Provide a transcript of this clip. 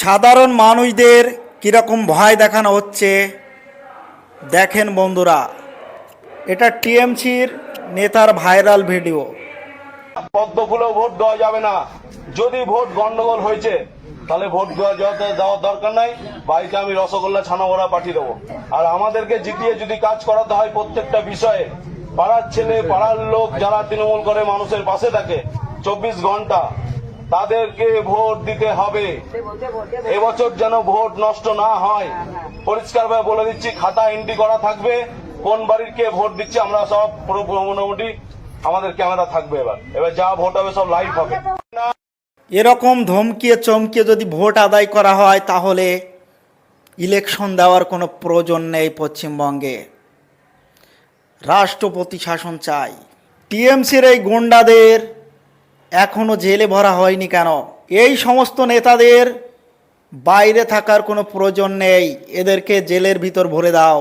সাধারণ মানুষদের কীরকম ভয় দেখানো হচ্ছে দেখেন বন্ধুরা, এটা টিএমসির নেতার ভাইরাল ভিডিও। পদ্ম ফুলেও ভোট দেওয়া যাবে না। যদি ভোট গন্ডগোল হয়েছে তাহলে ভোট দেওয়ার দরকার নাই। বাড়িতে আমি রসগোল্লা ছানা ভরা পাঠিয়ে দেবো। আর আমাদেরকে জিতিয়ে যদি কাজ করাতে হয় প্রত্যেকটা বিষয়ে, পাড়ার ছেলে পাড়ার লোক যারা তৃণমূল করে মানুষের পাশে থাকে 24 ঘন্টা, তাদেরকে ভোট দিতে হবে। এবছর যেন ভোট নষ্ট না হয়, পরিষ্কারভাবে বলে দিচ্ছি, খাতা এন্ট্রি করা থাকবে কোন বাড়ির কে ভোট দিচ্ছে। আমরা সব মোটামুটি আমাদের ক্যামেরা থাকবে। এবার যা ভোট হবে সব লাইভ হবে। এরকম ধমকিয়ে চমকিয়ে যদি ভোট আদায় করা হয় তাহলে ইলেকশন দেওয়ার কোনো প্রয়োজন নেই। পশ্চিমবঙ্গে রাষ্ট্রপতি শাসন চাই। টিএমসির এই গুন্ডাদের এখনো জেলে ভরা হয়নি কেন? এই সমস্ত নেতাদের বাইরে থাকার কোনো প্রয়োজন নেই, এদেরকে জেলের ভিতর ভরে দাও।